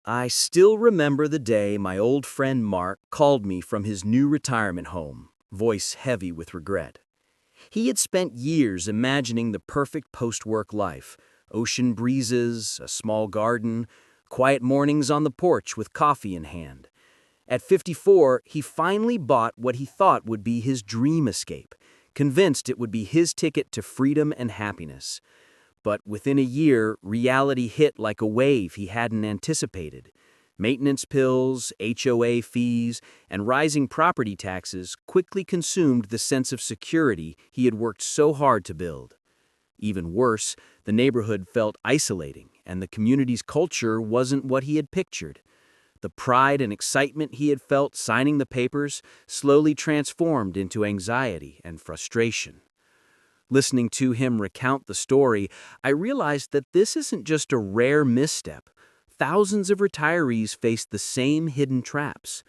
I still remember the day my old friend Mark called me from his new retirement home, voice heavy with regret. He had spent years imagining the perfect post-work life, ocean breezes, a small garden, quiet mornings on the porch with coffee in hand. At 54, he finally bought what he thought would be his dream escape, convinced it would be his ticket to freedom and happiness. But within a year, reality hit like a wave he hadn't anticipated. Maintenance pills, HOA fees, and rising property taxes quickly consumed the sense of security he had worked so hard to build. Even worse, the neighborhood felt isolating, and the community's culture wasn't what he had pictured. The pride and excitement he had felt signing the papers slowly transformed into anxiety and frustration. Listening to him recount the story, I realized that this isn't just a rare misstep. Thousands of retirees face the same hidden traps.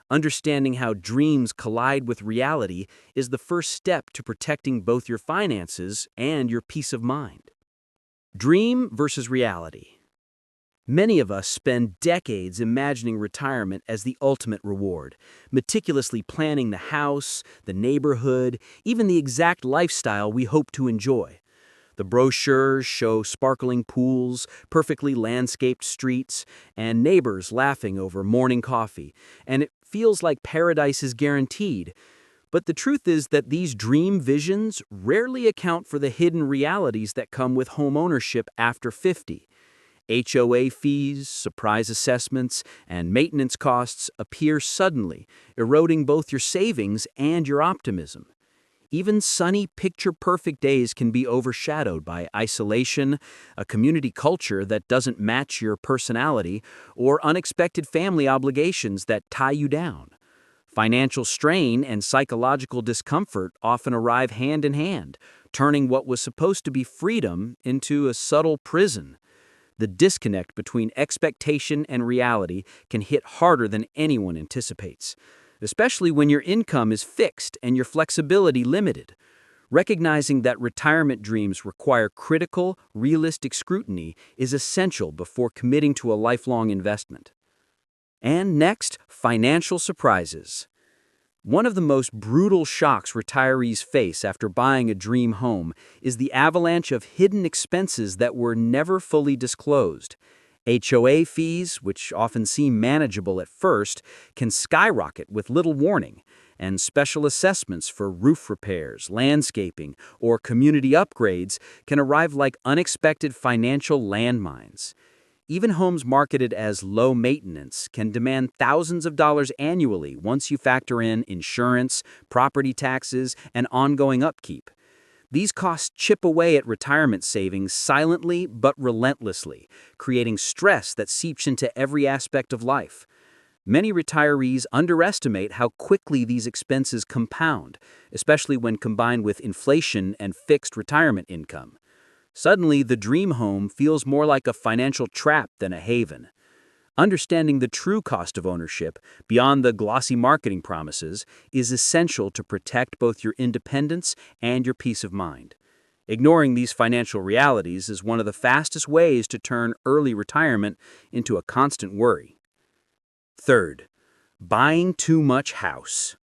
Understanding how dreams collide with reality is the first step to protecting both your finances and your peace of mind. Dream versus reality. Many of us spend decades imagining retirement as the ultimate reward, meticulously planning the house, the neighborhood, even the exact lifestyle we hope to enjoy. The brochures show sparkling pools, perfectly landscaped streets, and neighbors laughing over morning coffee, and it feels like paradise is guaranteed. But the truth is that these dream visions rarely account for the hidden realities that come with home ownership after 50. HOA fees, surprise assessments, and maintenance costs appear suddenly, eroding both your savings and your optimism. Even sunny, picture-perfect days can be overshadowed by isolation, a community culture that doesn't match your personality, or unexpected family obligations that tie you down. Financial strain and psychological discomfort often arrive hand in hand, turning what was supposed to be freedom into a subtle prison. The disconnect between expectation and reality can hit harder than anyone anticipates, especially when your income is fixed and your flexibility limited. Recognizing that retirement dreams require critical, realistic scrutiny is essential before committing to a lifelong investment. And next, financial surprises. One of the most brutal shocks retirees face after buying a dream home is the avalanche of hidden expenses that were never fully disclosed. HOA fees, which often seem manageable at first, can skyrocket with little warning, and special assessments for roof repairs, landscaping, or community upgrades can arrive like unexpected financial landmines. Even homes marketed as low maintenance can demand thousands of dollars annually once you factor in insurance, property taxes, and ongoing upkeep. These costs chip away at retirement savings silently but relentlessly, creating stress that seeps into every aspect of life. Many retirees underestimate how quickly these expenses compound, especially when combined with inflation and fixed retirement income. Suddenly, the dream home feels more like a financial trap than a haven. Understanding the true cost of ownership, beyond the glossy marketing promises, is essential to protect both your independence and your peace of mind. Ignoring these financial realities is one of the fastest ways to turn early retirement into a constant worry. Third, buying too much house.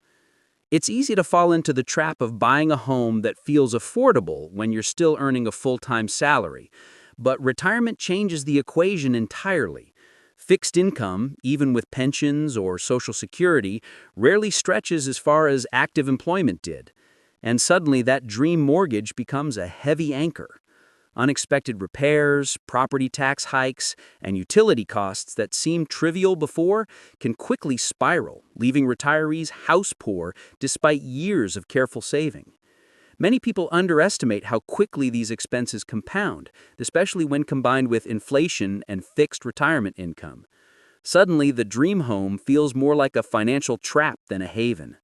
It's easy to fall into the trap of buying a home that feels affordable when you're still earning a full-time salary, but retirement changes the equation entirely. Fixed income, even with pensions or Social Security, rarely stretches as far as active employment did, and suddenly that dream mortgage becomes a heavy anchor. Unexpected repairs, property tax hikes, and utility costs that seemed trivial before can quickly spiral, leaving retirees house poor despite years of careful saving. Many people underestimate how quickly these expenses compound, especially when combined with inflation and fixed retirement income. Suddenly, the dream home feels more like a financial trap than a haven.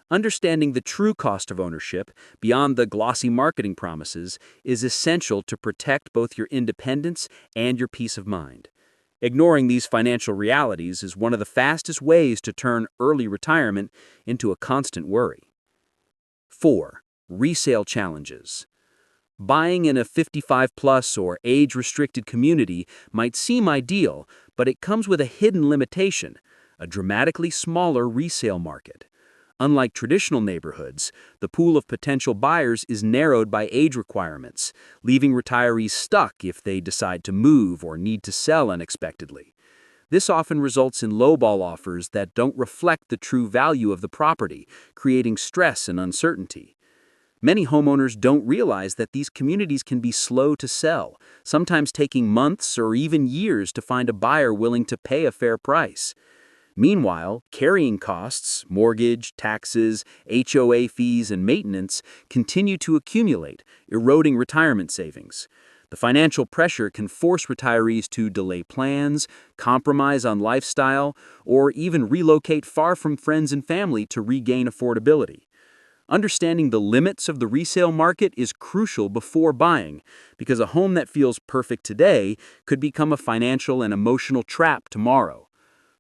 Understanding the true cost of ownership, beyond the glossy marketing promises, is essential to protect both your independence and your peace of mind. Ignoring these financial realities is one of the fastest ways to turn early retirement into a constant worry. 4. Resale challenges. Buying in a 55-plus or age-restricted community might seem ideal, but it comes with a hidden limitation: a dramatically smaller resale market. Unlike traditional neighborhoods, the pool of potential buyers is narrowed by age requirements, leaving retirees stuck if they decide to move or need to sell unexpectedly. This often results in lowball offers that don't reflect the true value of the property, creating stress and uncertainty. Many homeowners don't realize that these communities can be slow to sell, sometimes taking months or even years to find a buyer willing to pay a fair price. Meanwhile, carrying costs, mortgage, taxes, HOA fees, and maintenance continue to accumulate, eroding retirement savings. The financial pressure can force retirees to delay plans, compromise on lifestyle, or even relocate far from friends and family to regain affordability. Understanding the limits of the resale market is crucial before buying, because a home that feels perfect today could become a financial and emotional trap tomorrow.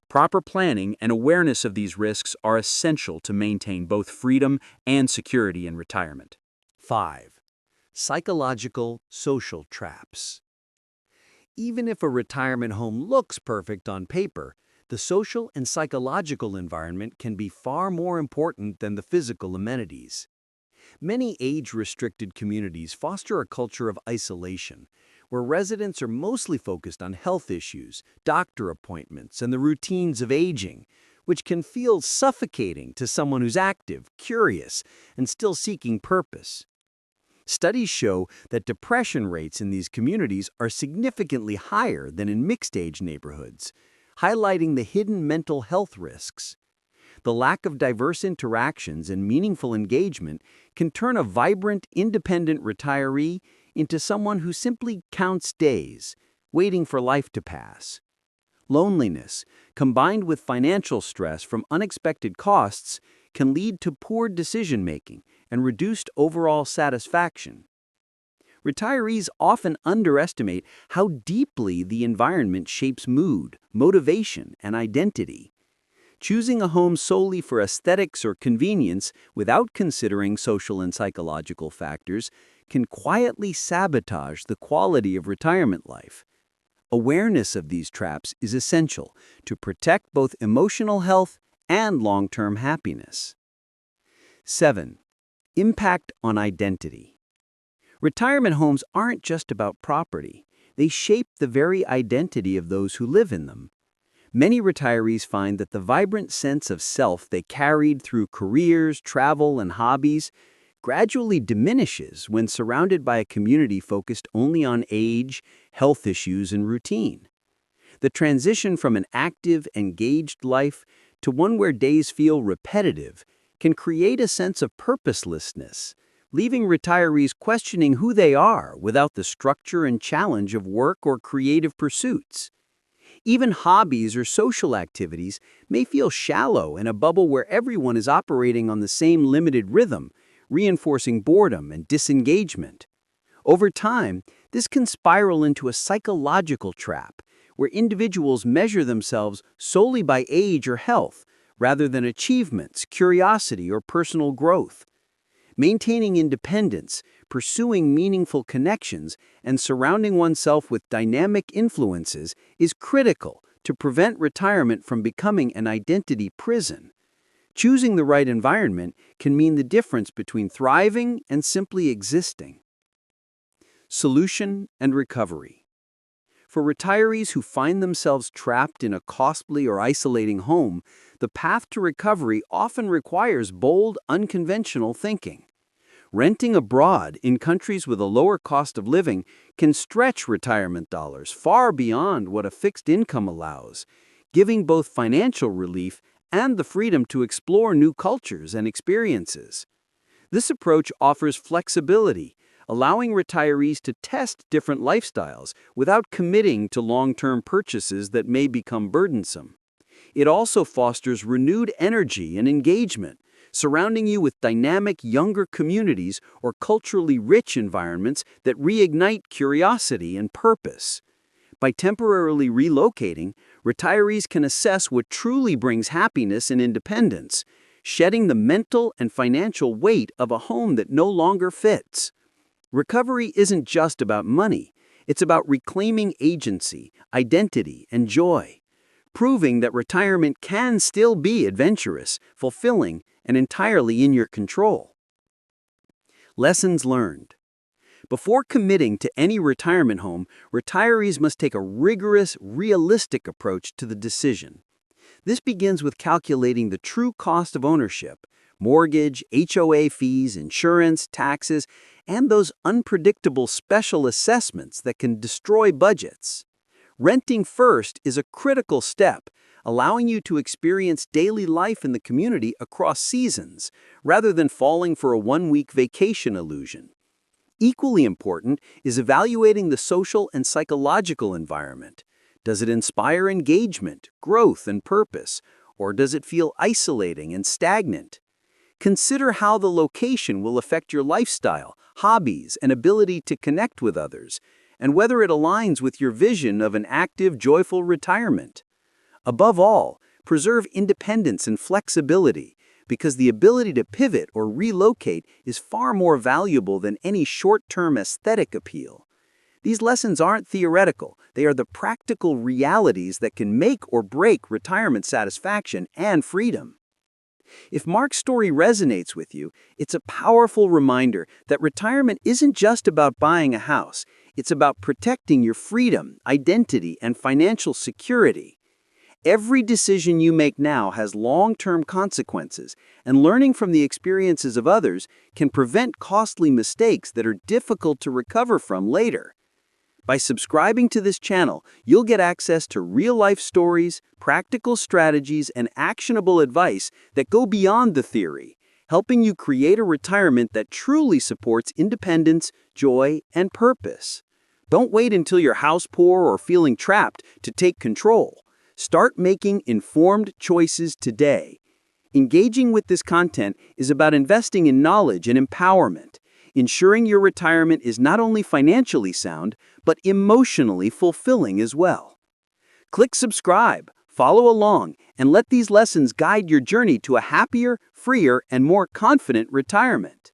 Proper planning and awareness of these risks are essential to maintain both freedom and security in retirement. 5. Psychological social traps. Even if a retirement home looks perfect on paper, the social and psychological environment can be far more important than the physical amenities. Many age-restricted communities foster a culture of isolation, where residents are mostly focused on health issues, doctor appointments, and the routines of aging, which can feel suffocating to someone who's active, curious, and still seeking purpose. Studies show that depression rates in these communities are significantly higher than in mixed-age neighborhoods, highlighting the hidden mental health risks. The lack of diverse interactions and meaningful engagement can turn a vibrant, independent retiree into someone who simply counts days, waiting for life to pass. Loneliness, combined with financial stress from unexpected costs, can lead to poor decision-making and reduced overall satisfaction. Retirees often underestimate how deeply the environment shapes mood, motivation, and identity. Choosing a home solely for aesthetics or convenience without considering social and psychological factors can quietly sabotage the quality of retirement life. Awareness of these traps is essential to protect both emotional health and long-term happiness. 7. Impact on identity. Retirement homes aren't just about property. They shape the very identity of those who live in them. Many retirees find that the vibrant sense of self they carried through careers, travel, and hobbies gradually diminishes when surrounded by a community focused only on age, health issues, and routine. The transition from an active, engaged life to one where days feel repetitive can create a sense of purposelessness, leaving retirees questioning who they are without the structure and challenge of work or creative pursuits. Even hobbies or social activities may feel shallow in a bubble where everyone is operating on the same limited rhythm, reinforcing boredom and disengagement. Over time, this can spiral into a psychological trap, where individuals measure themselves solely by age or health, rather than achievements, curiosity, or personal growth. Maintaining independence, pursuing meaningful connections, and surrounding oneself with dynamic influences is critical to prevent retirement from becoming an identity prison. Choosing the right environment can mean the difference between thriving and simply existing. Solution and recovery. For retirees who find themselves trapped in a costly or isolating home, the path to recovery often requires bold, unconventional thinking. Renting abroad in countries with a lower cost of living can stretch retirement dollars far beyond what a fixed income allows, giving both financial relief and the freedom to explore new cultures and experiences. This approach offers flexibility, allowing retirees to test different lifestyles without committing to long-term purchases that may become burdensome. It also fosters renewed energy and engagement, surrounding you with dynamic younger communities or culturally rich environments that reignite curiosity and purpose. By temporarily relocating, retirees can assess what truly brings happiness and independence, shedding the mental and financial weight of a home that no longer fits. Recovery isn't just about money. It's about reclaiming agency, identity, and joy, proving that retirement can still be adventurous, fulfilling, and entirely in your control. Lessons learned. Before committing to any retirement home, retirees must take a rigorous, realistic approach to the decision. This begins with calculating the true cost of ownership: mortgage, HOA fees, insurance, taxes, and those unpredictable special assessments that can destroy budgets. Renting first is a critical step, allowing you to experience daily life in the community across seasons, rather than falling for a one-week vacation illusion. Equally important is evaluating the social and psychological environment. Does it inspire engagement, growth, and purpose, or does it feel isolating and stagnant? Consider how the location will affect your lifestyle, hobbies, and ability to connect with others, and whether it aligns with your vision of an active, joyful retirement. Above all, preserve independence and flexibility, because the ability to pivot or relocate is far more valuable than any short-term aesthetic appeal. These lessons aren't theoretical, they are the practical realities that can make or break retirement satisfaction and freedom. If Mark's story resonates with you, it's a powerful reminder that retirement isn't just about buying a house, it's about protecting your freedom, identity, and financial security. Every decision you make now has long-term consequences, and learning from the experiences of others can prevent costly mistakes that are difficult to recover from later. By subscribing to this channel, you'll get access to real-life stories, practical strategies, and actionable advice that go beyond the theory, helping you create a retirement that truly supports independence, joy, and purpose. Don't wait until you're house poor or feeling trapped to take control. Start making informed choices today. Engaging with this content is about investing in knowledge and empowerment, ensuring your retirement is not only financially sound, but emotionally fulfilling as well. Click subscribe, follow along, and let these lessons guide your journey to a happier, freer, and more confident retirement.